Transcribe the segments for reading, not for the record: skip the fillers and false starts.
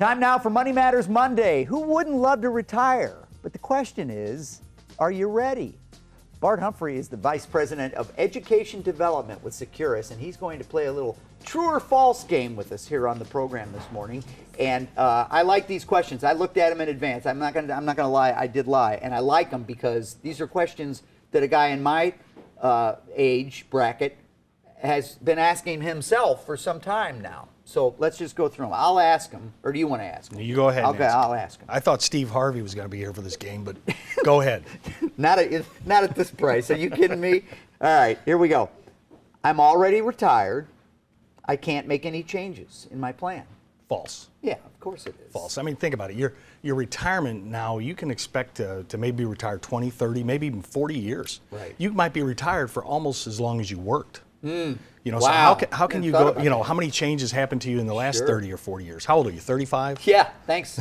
Time now for Money Matters Monday. Who wouldn't love to retire? But the question is, are you ready? Bart Humphrey is the Vice President of Education Development with Securus, and he's going to play a little true or false game with us here on the program this morning. And I like these questions. I looked at them in advance. I'm not gonna lie. I did lie, and I like them because these are questions that a guy in my age bracket has been asking himself for some time now. So let's just go through them. I'll ask him, or do you want to ask him? You go ahead. Okay, I'll ask him. I thought Steve Harvey was going to be here for this game, but go ahead. Not at this price. Are you kidding me? All right, here we go. I'm already retired. I can't make any changes in my plan. False. Yeah, of course it is. False. I mean, think about it. Your retirement now, you can expect to maybe retire 20, 30, maybe even 40 years. Right. You might be retired for almost as long as you worked. You know, wow. So how can you go, you know, how many changes happened to you in the last 30 or 40 years? How old are you, 35? Yeah, thanks.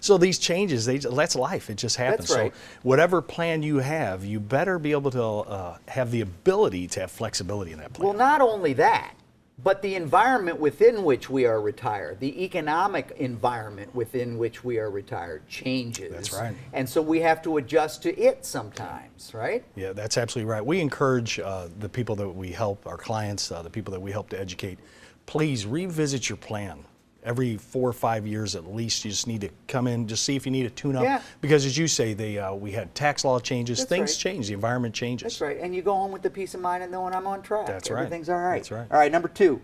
So these changes, that's life. It just happens. That's right. So whatever plan you have, you better be able to have the ability to have flexibility in that plan. Well, not only that, but the environment within which we are retired, the economic environment within which we are retired changes. That's right. And so we have to adjust to it sometimes, right? Yeah, that's absolutely right. We encourage the people that we help, our clients, the people that we help to educate, please revisit your plan. Every 4 or 5 years at least, you just need to come in, just see if you need a tune-up. Yeah. Because as you say, we had tax law changes, That's things right. change, the environment changes. That's right. And you go home with the peace of mind of knowing I'm on track. That's right. Everything's all right. That's right. All right, number 2,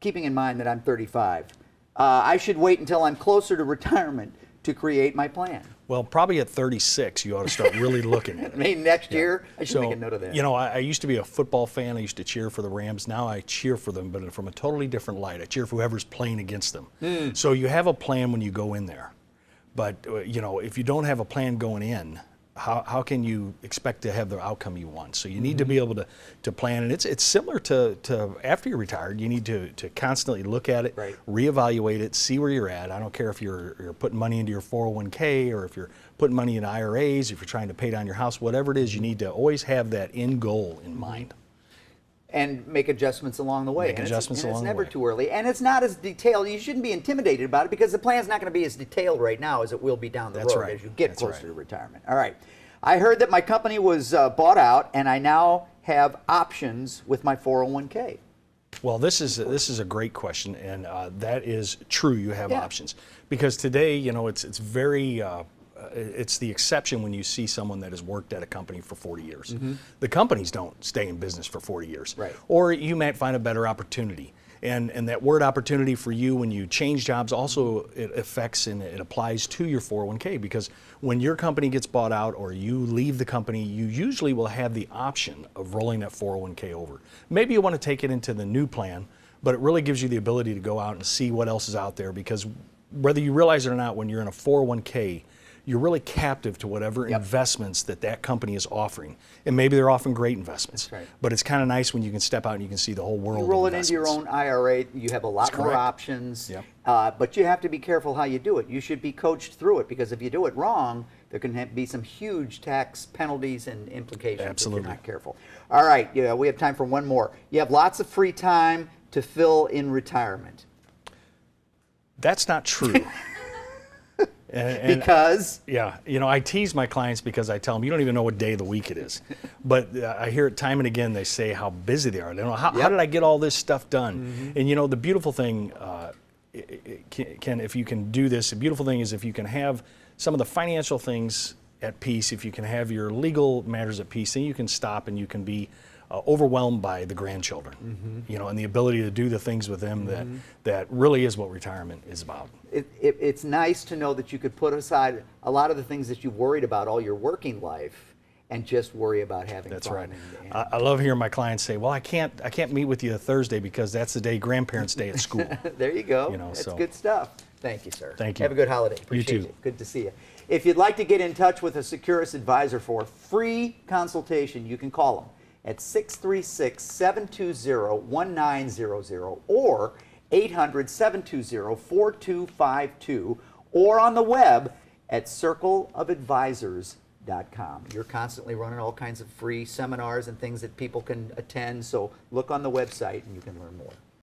keeping in mind that I'm 35, I should wait until I'm closer to retirement to create my plan. Well, probably at 36, you ought to start really looking at it. I mean, next year, I should make a note of that. You know, I used to be a football fan. I used to cheer for the Rams. Now I cheer for them, but from a totally different light. I cheer for whoever's playing against them. So you have a plan when you go in there. But, you know, if you don't have a plan going in, how can you expect to have the outcome you want? So you need to be able to plan, and it's similar to after you're retired. You need to constantly look at it, right. reevaluate it, see where you're at. I don't care if you're putting money into your 401k or if you're putting money in IRAs, if you're trying to pay down your house, whatever it is, you need to always have that end goal in mind. And make adjustments along the way. Make adjustments along the way. It's never too early. And it's not as detailed. You shouldn't be intimidated about it because the plan's not going to be as detailed right now as it will be down the That's road right. as you get That's closer right. to retirement. All right. I heard that my company was bought out and I now have options with my 401k. Well, this is a great question, and that is true. You have options because today, you know, it's very it's the exception when you see someone that has worked at a company for 40 years. The companies don't stay in business for 40 years, right. Or you might find a better opportunity. And that word opportunity for you when you change jobs also it affects and it applies to your 401k because when your company gets bought out or you leave the company, you usually will have the option of rolling that 401k over. Maybe you want to take it into the new plan, but it really gives you the ability to go out and see what else is out there because whether you realize it or not, when you're in a 401k, you're really captive to whatever investments that company is offering. And maybe they're offering great investments. That's right. But it's kind of nice when you can step out and you can see the whole world. You roll of it into your own IRA, you have a lot more options. Yep. But you have to be careful how you do it. You should be coached through it because if you do it wrong, there can be some huge tax penalties and implications Absolutely. if you're not careful. All right, we have time for one more. You have lots of free time to fill in retirement. That's not true. Because? Yeah, you know, I tease my clients because I tell them, you don't even know what day of the week it is. But I hear it time and again, they say how busy they are. They don't know, how did I get all this stuff done? And you know, the beautiful thing, if you can do this, the beautiful thing is if you can have some of the financial things at peace, if you can have your legal matters at peace, then you can stop and you can be overwhelmed by the grandchildren, you know, and the ability to do the things with them that really is what retirement is about. It's nice to know that you could put aside a lot of the things that you've worried about all your working life and just worry about having That's fun. right. I love hearing my clients say, well, I can't meet with you Thursday because that's the day grandparents' day at school. There you go. You know, that's so. good stuff. Thank you, sir. Thank you. Have a good holiday. Appreciate You too. it. Good to see you. If you'd like to get in touch with a Securus advisor for a free consultation, you can call them at 636-720-1900 or 800-720-4252 or on the web at circleofadvisors.com. You're constantly running all kinds of free seminars and things that people can attend, so look on the website and you can learn more.